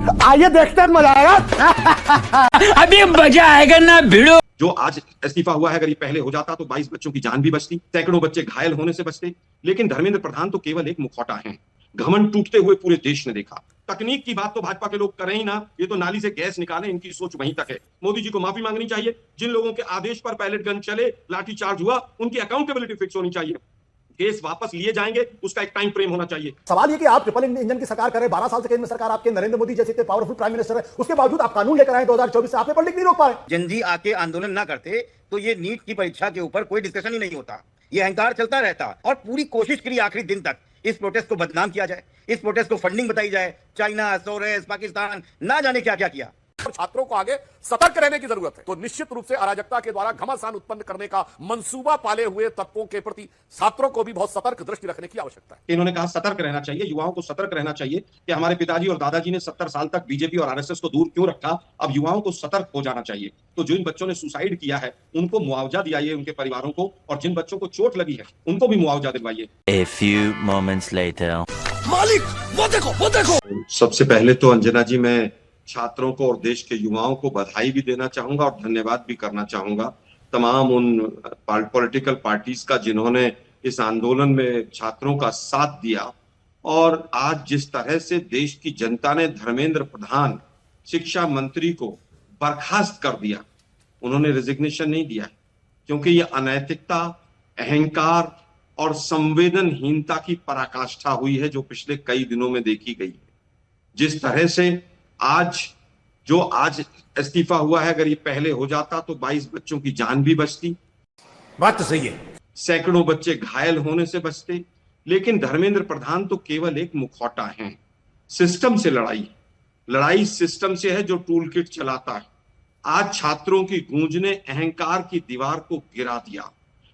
आइए देखते हैं, मजा आएगा। अभी मजा आएगा ना भिड़ो। जो आज इस्तीफा हुआ है, अगर ये पहले हो जाता तो 22 बच्चों की जान भी बचती, सैकड़ों बच्चे घायल होने से बचते। लेकिन धर्मेंद्र प्रधान तो केवल एक मुखौटा है। घमंड टूटते हुए पूरे देश ने देखा। तकनीक की बात तो भाजपा के लोग करें ही ना, ये तो नाली से गैस निकालें, इनकी सोच वहीं तक है। मोदी जी को माफी मांगनी चाहिए। जिन लोगों के आदेश पर पैलेट गन चले, लाठीचार्ज हुआ, उनकी अकाउंटेबिलिटी फिक्स होनी चाहिए। केस वापस लिए जाएंगे, उसका एक टाइम फ्रेम होना चाहिए। सवाल ये कि आप ट्रिपल इंजन की सरकार कर रहे हैं, 12 साल से केंद्र में सरकार आपके, नरेंद्र मोदी जैसे पावरफुल प्राइम मिनिस्टर है, उसके बावजूद आप कानून लेकर आए 2024 से, आप पेपर लीक नहीं रोक पा रहे। जनजी आके आंदोलन ना करते तो ये नीट की परीक्षा के ऊपर कोई डिस्कशन ही नहीं होता। ये अहंकार चलता रहता और पूरी कोशिश करी आखिरी दिन तक इस प्रोटेस्ट को बदनाम किया जाए, इस प्रोटेस्ट को फंडिंग बताई जाए, चाइना, सोरेस, पाकिस्तान, ना जाने क्या क्या किया। छात्रों को आगे सतर्क रहने की जरूरत है। तो निश्चित रूप से अराजकता के द्वारा घमासान उत्पन्न करने का मंसूबा पाले हुए तत्वों के प्रति छात्रों को भी बहुत सतर्क दृष्टि रखने की आवश्यकता है। इन्होंने कहा सतर्क रहना चाहिए, युवाओं को सतर्क रहना चाहिए कि हमारे पिताजी और दादाजी ने 70 साल तक बीजेपी और आरएसएस को दूर क्यों रखा, अब युवाओं को सतर्क हो जाना चाहिए। तो जो इन बच्चों ने सुसाइड किया है उनको मुआवजा दिलाइए, उनके परिवारों को, और जिन बच्चों को चोट लगी है उनको भी मुआवजा दिलवाइए। A few moments later. मालिक वो देखो। सबसे पहले तो अंजना जी, मैं छात्रों को और देश के युवाओं को बधाई भी देना चाहूंगा और धन्यवाद भी करना चाहूंगा। तमाम उन पॉलिटिकल पार्टीज का जिन्होंने इस आंदोलन में छात्रों का साथ दिया। और आज जिस तरह से देश की जनता ने धर्मेंद्र प्रधान शिक्षा मंत्री को बर्खास्त कर दिया, उन्होंने रेजिग्नेशन नहीं दिया, क्योंकि ये अनैतिकता, अहंकार और संवेदनहीनता की पराकाष्ठा हुई है जो पिछले कई दिनों में देखी गई। जिस तरह से आज इस्तीफा हुआ है, अगर ये पहले हो जाता तो 22 बच्चों की जान भी बचती, बात तो सही है, सैकड़ों बच्चे घायल होने से बचते। लेकिन धर्मेंद्र प्रधान तो केवल एक मुखौटा है। सिस्टम से लड़ाई सिस्टम से है जो टूल किट चलाता है। आज छात्रों की गूंज ने अहंकार की दीवार को गिरा दिया।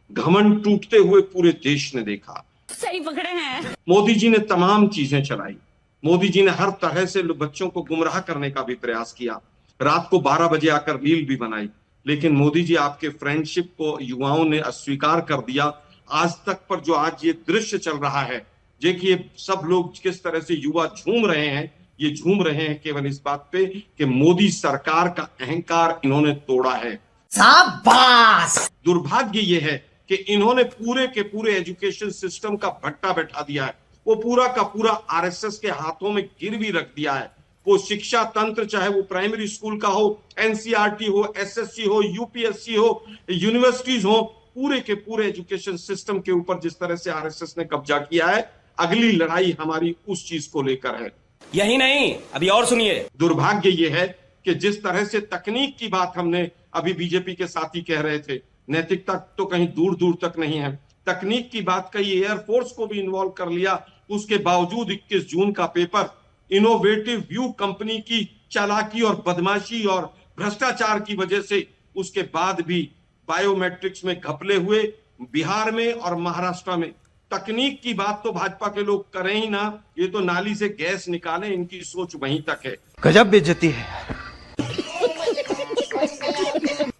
घमंड टूटते हुए पूरे देश ने देखा। सही पकड़े हैं। मोदी जी ने तमाम चीजें चलाई। मोदी जी ने हर तरह से बच्चों को गुमराह करने का भी प्रयास किया। रात को 12 बजे आकर रील भी बनाई। लेकिन मोदी जी आपके फ्रेंडशिप को युवाओं ने अस्वीकार कर दिया। आज तक पर जो आज ये दृश्य चल रहा है, देखिए सब लोग किस तरह से युवा झूम रहे हैं। ये झूम रहे हैं केवल इस बात पे कि मोदी सरकार का अहंकार इन्होंने तोड़ा है। शाबाश। दुर्भाग्य ये है कि इन्होंने पूरे के पूरे एजुकेशन सिस्टम का भट्टा बैठा दिया है। वो पूरा का पूरा आरएसएस के हाथों में गिरवी रख दिया है। वो शिक्षा तंत्र, चाहे वो प्राइमरी स्कूल का हो, एनसीईआरटी हो, एसएससी हो, यूपीएससी हो, यूनिवर्सिटीज हो, पूरे के पूरे एजुकेशन सिस्टम के ऊपर जिस तरह से आरएसएस ने कब्जा किया है, अगली लड़ाई हमारी उस चीज को लेकर है। यही नहीं, अभी और सुनिए। दुर्भाग्य यह है कि जिस तरह से तकनीक की बात हमने अभी बीजेपी के साथी कह रहे थे, नैतिकता तो कहीं दूर दूर तक नहीं है। तकनीक की बात कही, एयरफोर्स को भी इन्वॉल्व कर लिया। उसके बावजूद 21 जून का पेपर इनोवेटिव व्यू कंपनी की चालाकी और बदमाशी और भ्रष्टाचार की वजह से, उसके बाद भी बायोमेट्रिक्स में घपले हुए। बिहार में और महाराष्ट्र में तकनीक की बात तो भाजपा के लोग करें ही ना, ये तो नाली से गैस निकालें, इनकी सोच वहीं तक है। गजब बेइज्जती है।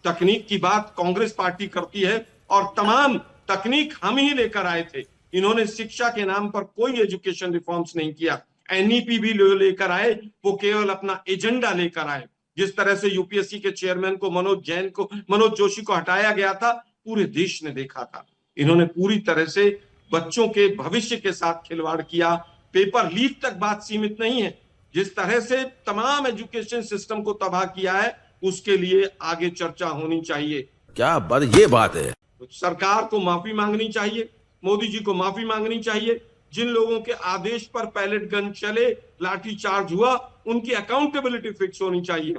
तकनीक की बात कांग्रेस पार्टी करती है और तमाम तकनीक हम ही लेकर आए थे। इन्होंने शिक्षा के नाम पर कोई एजुकेशन रिफॉर्म्स नहीं किया। एनईपी भी लेकर आए, वो केवल अपना एजेंडा लेकर आए। जिस तरह से यूपीएससी के चेयरमैन को मनोज जोशी को हटाया गया था, पूरे देश ने देखा था। इन्होंने पूरी तरह से बच्चों के भविष्य के साथ खिलवाड़ किया। पेपर लीक तक बात सीमित नहीं है, जिस तरह से तमाम एजुकेशन सिस्टम को तबाह किया है, उसके लिए आगे चर्चा होनी चाहिए। क्या बात, ये बात है। सरकार को माफी मांगनी चाहिए, मोदी जी को माफी मांगनी चाहिए। जिन लोगों के आदेश पर पैलेट गन चले, लाठीचार्ज हुआ, उनकी अकाउंटेबिलिटी फिक्स होनी चाहिए।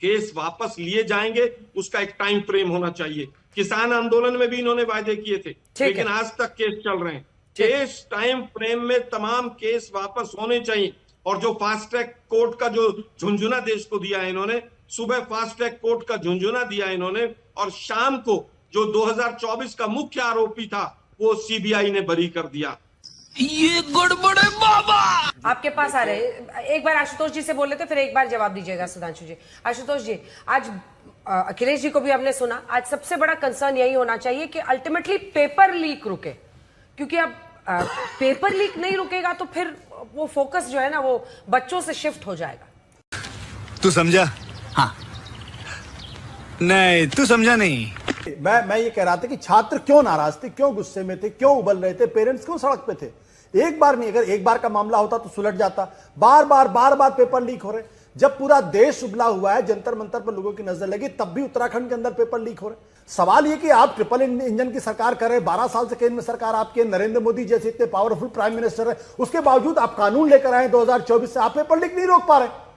केस वापस लिए जाएंगे, उसका एक टाइम फ्रेम होना चाहिए। किसान आंदोलन में भी इन्होंने वायदे किए थे, लेकिन आज तक केस चल रहे हैं। केस टाइम फ्रेम में तमाम केस वापस होने चाहिए। और जो फास्ट ट्रैक कोर्ट का जो झुंझुना देश को दिया है इन्होंने, सुबह फास्ट ट्रैक कोर्ट का झुंझुना दिया इन्होंने, और शाम को जो 2024 का मुख्य आरोपी था वो सीबीआई ने बरी कर दिया। ये गड़बड़ है बाबा। आपके पास आ रहे, एक बार आशुतोष जी से बोल लेते, फिर एक बार जवाब दीजिएगा सुधांशु जी। आशुतोष जी, आज अखिलेश जी को भी हमने सुना, आज सबसे बड़ा कंसर्न यही होना चाहिए कि अल्टीमेटली पेपर लीक रुके, क्योंकि अब पेपर लीक नहीं रुकेगा तो फिर वो फोकस जो है ना वो बच्चों से शिफ्ट हो जाएगा। तू समझा? हाँ। नहीं, तू समझा नहीं। मैं ये कह रहा था कि छात्र क्यों नाराज थे, क्यों गुस्से में थे, क्यों उबल रहे थे, पेरेंट्स क्यों सड़क पे थे। एक बार नहीं, अगर एक बार का मामला होता तो सुलझ जाता। बार बार पेपर लीक हो रहे। जब पूरा देश उबला हुआ है, जंतर मंतर पर लोगों की नजर लगी, तब भी उत्तराखंड के अंदर पेपर लीक हो रहे। सवाल ये कि आप ट्रिपल इंजन की सरकार कर रहे, 12 साल से केंद्र में सरकार आपके, नरेंद्र मोदी जैसे इतने पावरफुल प्राइम मिनिस्टर है, उसके बावजूद आप कानून लेकर आए 2024 से, आप पेपर लीक नहीं रोक पा रहे।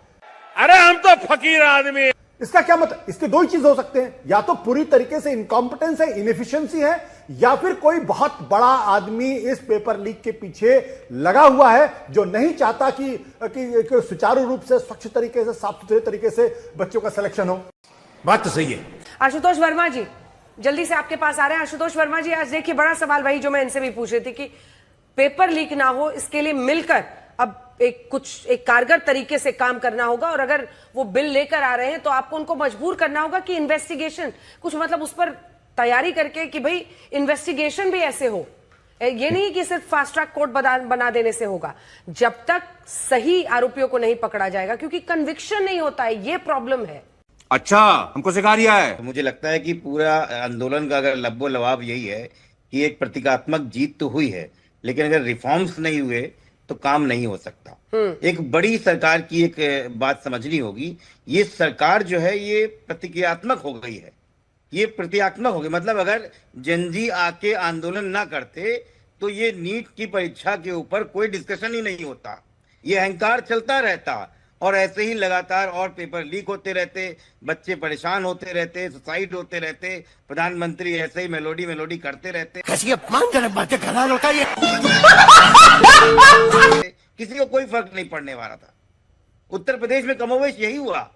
अरे हम तो फकीर आदमी। इसका क्या मतलब? इसके दो ही चीज हो सकते हैं, या तो पूरी तरीके से इनकॉम्पिटेंस है, इनएफिशिएंसी है, या फिर कोई बहुत बड़ा आदमी इस पेपर लीक के पीछे लगा हुआ है जो नहीं चाहता कि सुचारू रूप से, स्वच्छ तरीके से, साफ सुथरे तरीके से बच्चों का सिलेक्शन हो। बात तो सही है। आशुतोष वर्मा जी जल्दी से आपके पास आ रहे हैं। आशुतोष वर्मा जी, आज देखिए बड़ा सवाल वही जो मैं इनसे भी पूछ रही थी कि पेपर लीक ना हो, इसके लिए मिलकर अब एक कारगर तरीके से काम करना होगा, और अगर वो बिल लेकर आ रहे हैं तो आपको उनको मजबूर करना होगा कि इन्वेस्टिगेशन कुछ, मतलब उस पर तैयारी करके कि भाई इन्वेस्टिगेशन भी ऐसे हो। ये नहीं कि सिर्फ फास्ट ट्रैक कोर्ट बना देने से होगा, जब तक सही आरोपियों को नहीं पकड़ा जाएगा, क्योंकि कन्विक्शन नहीं होता है, ये प्रॉब्लम है। अच्छा, हमको सिखा रिया है। तो मुझे लगता है कि पूरा आंदोलन का अगर लब्बो लवाब यही है कि एक प्रतीकात्मक जीत तो हुई है, लेकिन अगर रिफॉर्म्स नहीं हुए तो काम नहीं हो सकता। एक बड़ी सरकार की एक बात समझनी होगी, ये सरकार जो है ये प्रतीकात्मक हो गई है, ये प्रतीकात्मक हो गई। मतलब अगर जनजी आके आंदोलन ना करते तो ये नीट की परीक्षा के ऊपर कोई डिस्कशन ही नहीं होता, ये अहंकार चलता रहता, और ऐसे ही लगातार और पेपर लीक होते रहते, बच्चे परेशान होते रहते, सुसाइड होते रहते, प्रधानमंत्री ऐसे ही मेलोडी करते रहते। किसी को कोई फर्क नहीं पड़ने वाला था। उत्तर प्रदेश में कमोवेश यही हुआ,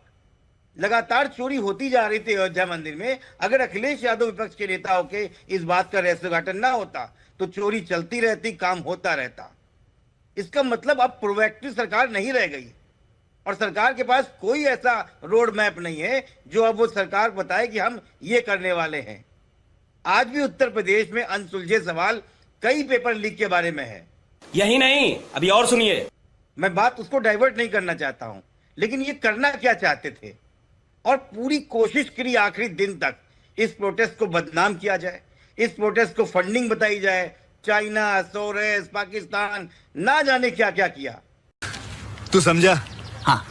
लगातार चोरी होती जा रही थी अयोध्या मंदिर में। अगर अखिलेश यादव विपक्ष के नेता होके इस बात का रहस्य उद्घाटन ना होता तो चोरी चलती रहती, काम होता रहता। इसका मतलब अब प्रोएक्टिव सरकार नहीं रह गई, और सरकार के पास कोई ऐसा रोड मैप नहीं है जो अब वो सरकार बताए कि हम ये करने वाले हैं। आज भी उत्तर प्रदेश में अनसुलझे सवाल कई पेपर लीक के बारे में है। यही नहीं, अभी और सुनिए। मैं बात उसको डाइवर्ट नहीं करना चाहता हूं, लेकिन ये करना क्या चाहते थे, और पूरी कोशिश करी आखिरी दिन तक इस प्रोटेस्ट को बदनाम किया जाए, इस प्रोटेस्ट को फंडिंग बताई जाए, चाइना, सोरेस, पाकिस्तान, ना जाने क्या क्या किया। तू समझा? हाँ।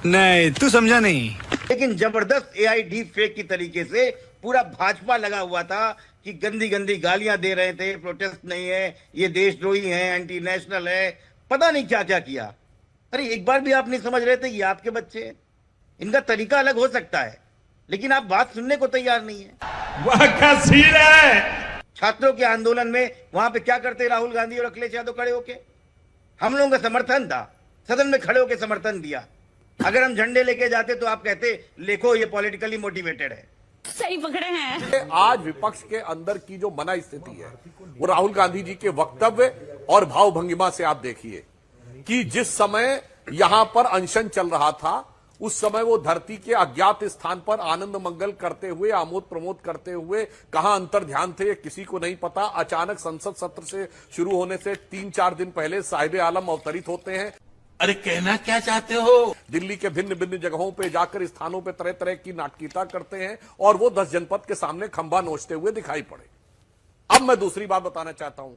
नहीं, तू समझा नहीं। लेकिन जबरदस्त एआई डीप फेक की तरीके से पूरा भाजपा लगा हुआ था कि गंदी गंदी गालियां दे रहे थे, प्रोटेस्ट नहीं है, ये देशद्रोही है, एंटी नेशनल है, पता नहीं क्या क्या किया। अरे एक बार भी आप नहीं समझ रहे थे ये आपके बच्चे हैं, इनका तरीका अलग हो सकता है, लेकिन आप बात सुनने को तैयार नहीं है। वह क्या सीन है? छात्रों के आंदोलन में वहां पे क्या करते राहुल गांधी और अखिलेश यादव खड़े होके? हम लोगों का समर्थन था, सदन में खड़े होकर समर्थन दिया। अगर हम झंडे लेके जाते तो आप कहते देखो ये पॉलिटिकली मोटिवेटेड है। सही पकड़े हैं। आज विपक्ष के अंदर की जो मना स्थिति है वो राहुल गांधी जी के वक्तव्य और भाव भंगिमा से आप देखिए कि जिस समय यहां पर अनशन चल रहा था उस समय वो धरती के अज्ञात स्थान पर आनंद मंगल करते हुए, आमोद प्रमोद करते हुए कहां अंतर ध्यान थे किसी को नहीं पता। अचानक संसद सत्र से शुरू होने से 3-4 दिन पहले साहिब आलम अवतरित होते हैं। अरे कहना क्या चाहते हो? दिल्ली के भिन्न भिन्न जगहों पे जाकर स्थानों पे तरह तरह की नाटकीयता करते हैं और वो 10 जनपद के सामने खंभा नोचते हुए दिखाई पड़े। अब मैं दूसरी बात बताना चाहता हूं,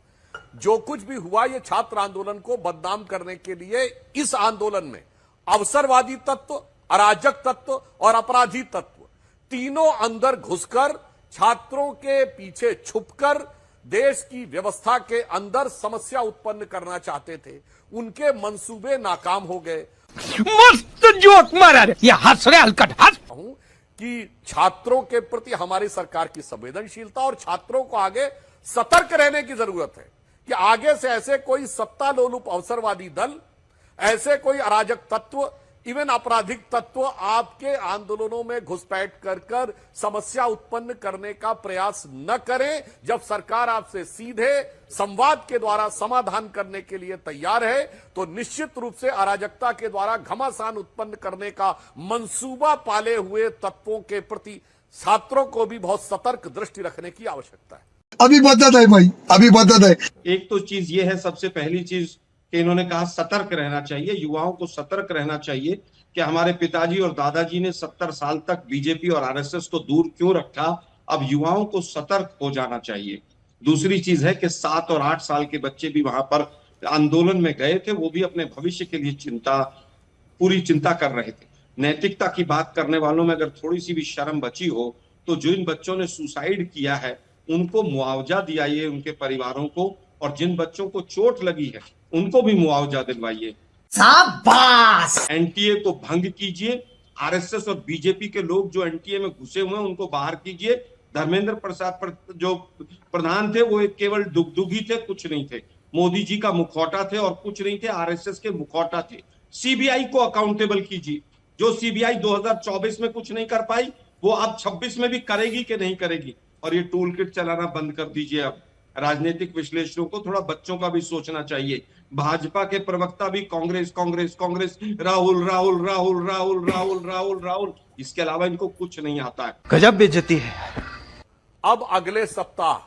जो कुछ भी हुआ ये छात्र आंदोलन को बदनाम करने के लिए इस आंदोलन में अवसरवादी तत्व, अराजक तत्व और अपराधी तत्व तीनों अंदर घुसकर छात्रों के पीछे छुपकर देश की व्यवस्था के अंदर समस्या उत्पन्न करना चाहते थे। उनके मंसूबे नाकाम हो गए। मस्त जोक मारा रे, ये हंस रहे हलकट हंस। कि छात्रों के प्रति हमारी सरकार की संवेदनशीलता और छात्रों को आगे सतर्क रहने की जरूरत है कि आगे से ऐसे कोई सत्ता लोलुप अवसरवादी दल, ऐसे कोई अराजक तत्व, इवन आपराधिक तत्व आपके आंदोलनों में घुसपैठ कर समस्या उत्पन्न करने का प्रयास न करें। जब सरकार आपसे सीधे संवाद के द्वारा समाधान करने के लिए तैयार है तो निश्चित रूप से अराजकता के द्वारा घमासान उत्पन्न करने का मंसूबा पाले हुए तत्वों के प्रति छात्रों को भी बहुत सतर्क दृष्टि रखने की आवश्यकता है। अभी बदत है भाई, अभी बदत है। एक तो चीज ये है, सबसे पहली चीज कि इन्होंने कहा सतर्क रहना चाहिए, युवाओं को सतर्क रहना चाहिए कि हमारे पिताजी और दादाजी ने 70 साल तक बीजेपी और आरएसएस को दूर क्यों रखा, अब युवाओं को सतर्क हो जाना चाहिए। दूसरी चीज है कि 7 और 8 साल के बच्चे भी वहां पर आंदोलन में गए थे, वो भी अपने भविष्य के लिए पूरी चिंता कर रहे थे। नैतिकता की बात करने वालों में अगर थोड़ी सी भी शर्म बची हो तो जो इन बच्चों ने सुसाइड किया है उनको मुआवजा दिलाइए उनके परिवारों को, और जिन बच्चों को चोट लगी है उनको भी मुआवजा दिलवाइए। शाबाश! एनटीए को भंग कीजिए, आरएसएस और बीजेपी के लोग जो एनटीए में घुसे हुए हैं उनको बाहर कीजिए। धर्मेंद्र प्रसाद जो प्रधान थे वो एक केवल दुगदुगी थे, कुछ नहीं थे। मोदी जी का मुखौटा थे और कुछ नहीं थे, आरएसएस के मुखौटा थे। सीबीआई को अकाउंटेबल कीजिए, जो सीबीआई 2024 में कुछ नहीं कर पाई वो अब 26 में भी करेगी कि नहीं करेगी। और ये टूल किट चलाना बंद कर दीजिए। अब राजनीतिक विश्लेषकों को थोड़ा बच्चों का भी सोचना चाहिए। भाजपा के प्रवक्ता भी कांग्रेस कांग्रेस कांग्रेस, राहुल राहुल राहुल राहुल राहुल राहुल राहुल, इसके अलावा इनको कुछ नहीं आता है। गजब बेइज्जती है। अब अगले सप्ताह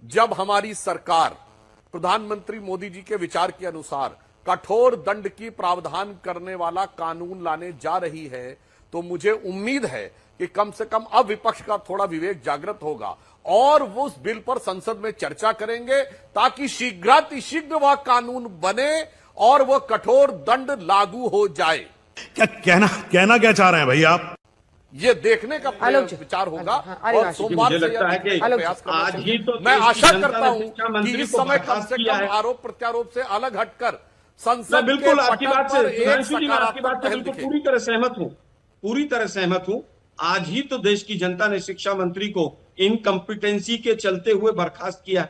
जब हमारी सरकार प्रधानमंत्री मोदी जी के विचार के अनुसार कठोर दंड की प्रावधान करने वाला कानून लाने जा रही है, तो मुझे उम्मीद है कि कम से कम अब विपक्ष का थोड़ा विवेक जागृत होगा और वो उस बिल पर संसद में चर्चा करेंगे ताकि शीघ्र वह कानून बने और वह कठोर दंड लागू हो जाए। क्या कहना क्या चाह रहे हैं भाई आप? ये देखने का विचार होगा और सोमवार से लगता है कि प्रयास आज ही तो मैं आशा करता हूं शिक्षा कि मंत्री इस को समय कम बर्खास्त से किया कम है। आरोप प्रत्यारोप से अलग हटकर संसद बिल्कुल के आपकी पटल बात पर से एक सुधांशु जी, मैं आपकी सकारात्मक बात से पहल बिल्कुल दिखे। पूरी तरह सहमत हूं। आज ही तो देश की जनता ने शिक्षा मंत्री को इनकम्पिटेंसी के चलते हुए बर्खास्त किया।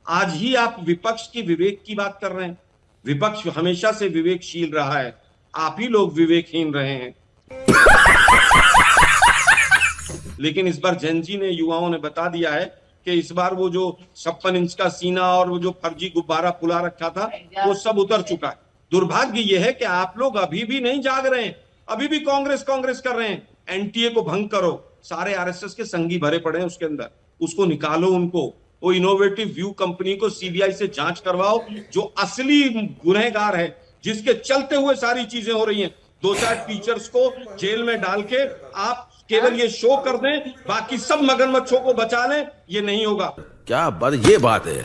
आज ही आप विपक्ष की विवेक की बात कर रहे हैं। विपक्ष हमेशा से विवेकशील रहा है, आप ही लोग विवेकहीन रहे हैं। लेकिन इस बार जेनजी ने, युवाओं ने बता दिया है कि इस बार वो जो 56 इंच का सीना और वो जो फर्जी गुब्बारा फुला रखा था वो सब उतर चुका है। दुर्भाग्य ये है कि आप लोग अभी भी नहीं जाग रहे हैं, अभी भी कांग्रेस कांग्रेस कर रहे हैं। एनटीए को भंग करो, सारे आरएसएस के संगी भरे पड़े हैं उसके अंदर, उसको निकालो उनको। वो इनोवेटिव व्यू कंपनी को सीबीआई से जांच करवाओ, जो असली गुनहगार है, जिसके चलते हुए सारी चीजें हो रही हैं। 2-4 टीचर्स को जेल में डाल के आप केवल ये शो कर दें, बाकी सब मगरमच्छों को बचा लें, ये नहीं होगा। क्या बात, ये बात है।